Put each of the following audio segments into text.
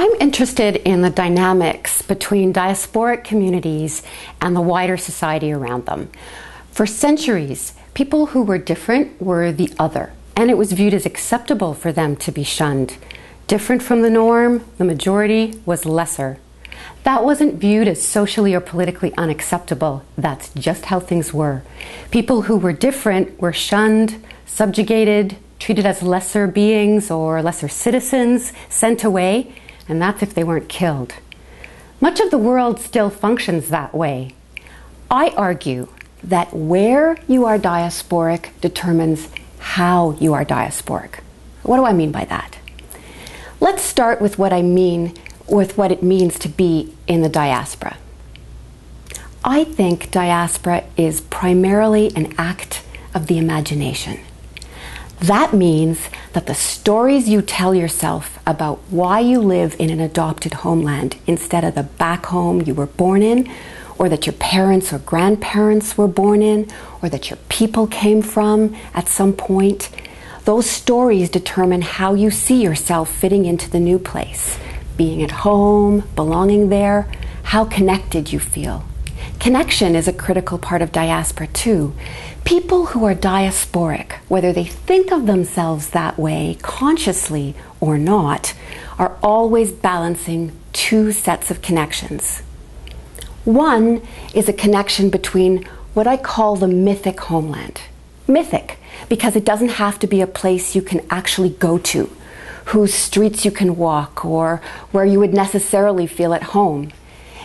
I'm interested in the dynamics between diasporic communities and the wider society around them. For centuries, people who were different were the other, and it was viewed as acceptable for them to be shunned. Different from the norm, the majority was lesser. That wasn't viewed as socially or politically unacceptable. That's just how things were. People who were different were shunned, subjugated, treated as lesser beings or lesser citizens, sent away, and that's if they weren't killed. Much of the world still functions that way. I argue that where you are diasporic determines how you are diasporic. What do I mean by that? Let's start with what I mean with what it means to be in the diaspora. I think diaspora is primarily an act of the imagination. That means that the stories you tell yourself about why you live in an adopted homeland instead of the back home you were born in, or that your parents or grandparents were born in, or that your people came from at some point, those stories determine how you see yourself fitting into the new place, being at home, belonging there, how connected you feel. Connection is a critical part of diaspora too. People who are diasporic, whether they think of themselves that way consciously or not, are always balancing two sets of connections. One is a connection between what I call the mythic homeland. Mythic, because it doesn't have to be a place you can actually go to, whose streets you can walk, or where you would necessarily feel at home.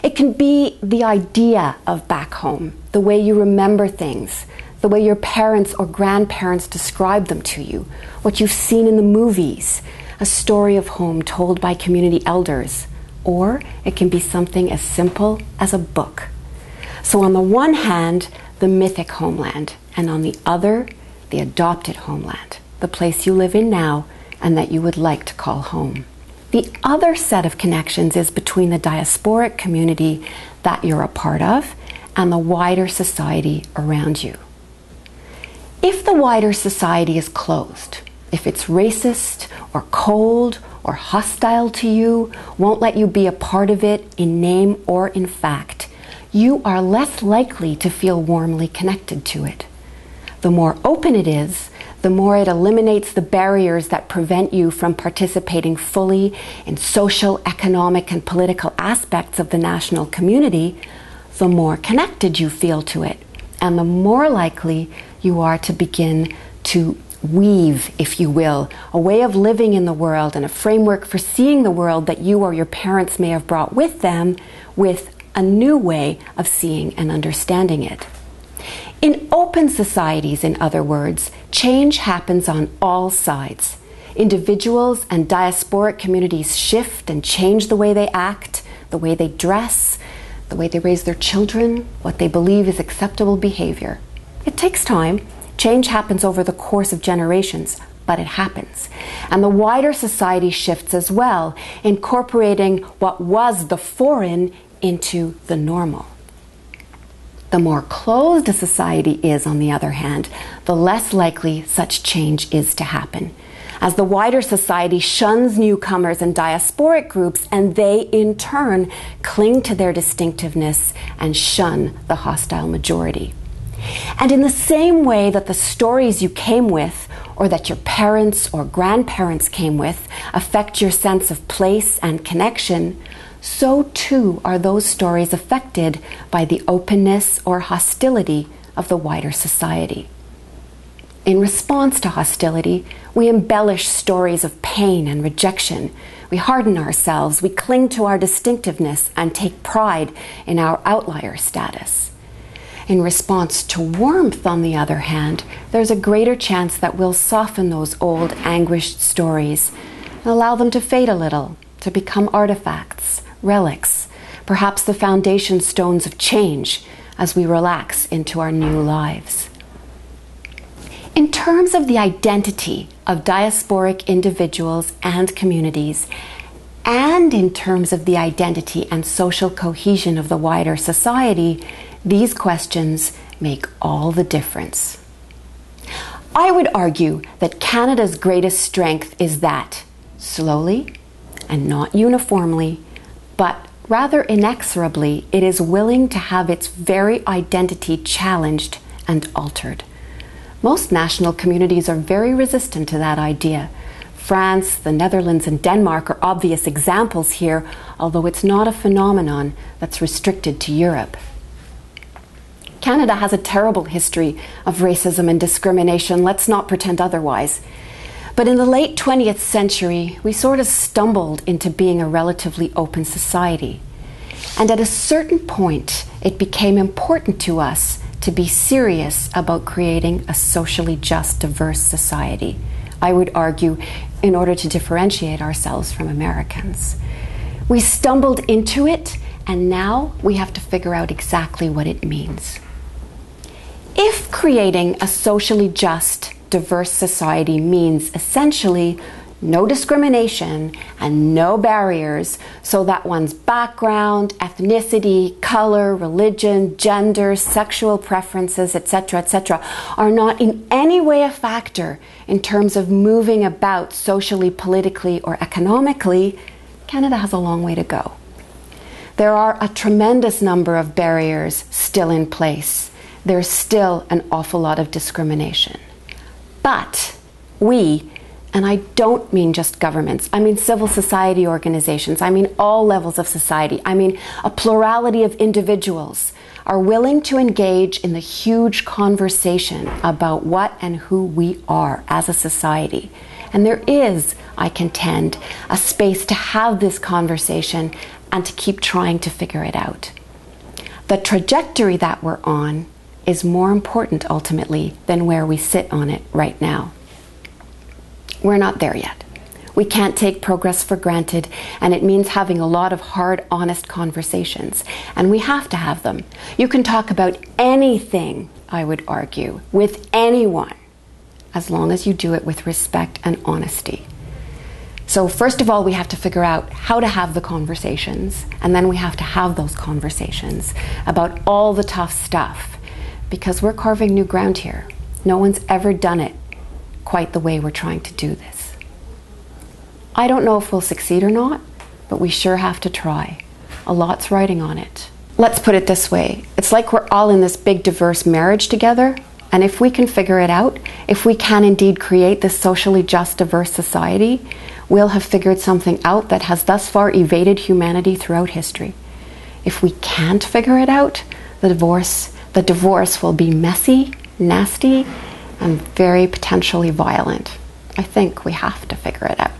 It can be the idea of back home, the way you remember things, the way your parents or grandparents describe them to you, what you've seen in the movies, a story of home told by community elders, or it can be something as simple as a book. So on the one hand, the mythic homeland, and on the other, the adopted homeland, the place you live in now and that you would like to call home. The other set of connections is between the diasporic community that you're a part of and the wider society around you. If the wider society is closed, if it's racist or cold or hostile to you, won't let you be a part of it in name or in fact, you are less likely to feel warmly connected to it. The more open it is, the more it eliminates the barriers that prevent you from participating fully in social, economic, and political aspects of the national community, the more connected you feel to it, and the more likely you are to begin to weave, if you will, a way of living in the world and a framework for seeing the world that you or your parents may have brought with them, with a new way of seeing and understanding it. In open societies, in other words, change happens on all sides. Individuals and diasporic communities shift and change the way they act, the way they dress, the way they raise their children, what they believe is acceptable behavior. It takes time. Change happens over the course of generations, but it happens. And the wider society shifts as well, incorporating what was the foreign into the normal. The more closed a society is, on the other hand, the less likely such change is to happen, as the wider society shuns newcomers and diasporic groups, and they in turn cling to their distinctiveness and shun the hostile majority. And in the same way that the stories you came with, or that your parents or grandparents came with, affect your sense of place and connection, so too are those stories affected by the openness or hostility of the wider society. In response to hostility, we embellish stories of pain and rejection. We harden ourselves, we cling to our distinctiveness, and take pride in our outlier status. In response to warmth, on the other hand, there's a greater chance that we'll soften those old, anguished stories and allow them to fade a little, to become artifacts, relics, perhaps the foundation stones of change as we relax into our new lives. In terms of the identity of diasporic individuals and communities, and in terms of the identity and social cohesion of the wider society, these questions make all the difference. I would argue that Canada's greatest strength is that, slowly and not uniformly, but rather inexorably, it is willing to have its very identity challenged and altered. Most national communities are very resistant to that idea. France, the Netherlands, and Denmark are obvious examples here, although it's not a phenomenon that's restricted to Europe. Canada has a terrible history of racism and discrimination, let's not pretend otherwise. But in the late 20th century, we sort of stumbled into being a relatively open society. And at a certain point, it became important to us to be serious about creating a socially just, diverse society. I would argue, in order to differentiate ourselves from Americans. We stumbled into it, and now we have to figure out exactly what it means. If creating a socially just, diverse society means essentially no discrimination and no barriers, so that one's background, ethnicity, color, religion, gender, sexual preferences, etc., are not in any way a factor in terms of moving about socially, politically, or economically, Canada has a long way to go. There are a tremendous number of barriers still in place. There's still an awful lot of discrimination. But we, and I don't mean just governments, I mean civil society organizations, I mean all levels of society, I mean a plurality of individuals, are willing to engage in the huge conversation about what and who we are as a society. And there is, I contend, a space to have this conversation and to keep trying to figure it out. The trajectory that we're on is more important ultimately than where we sit on it right now. We're not there yet. We can't take progress for granted, and it means having a lot of hard, honest conversations, and we have to have them. You can talk about anything, I would argue, with anyone, as long as you do it with respect and honesty. So first of all, we have to figure out how to have the conversations, and then we have to have those conversations about all the tough stuff, because we're carving new ground here. No one's ever done it quite the way we're trying to do this. I don't know if we'll succeed or not, but we sure have to try. A lot's riding on it. Let's put it this way. It's like we're all in this big diverse marriage together, and if we can figure it out, if we can indeed create this socially just, diverse society, we'll have figured something out that has thus far evaded humanity throughout history. If we can't figure it out, the divorce will be messy, nasty, and very potentially violent. I think we have to figure it out.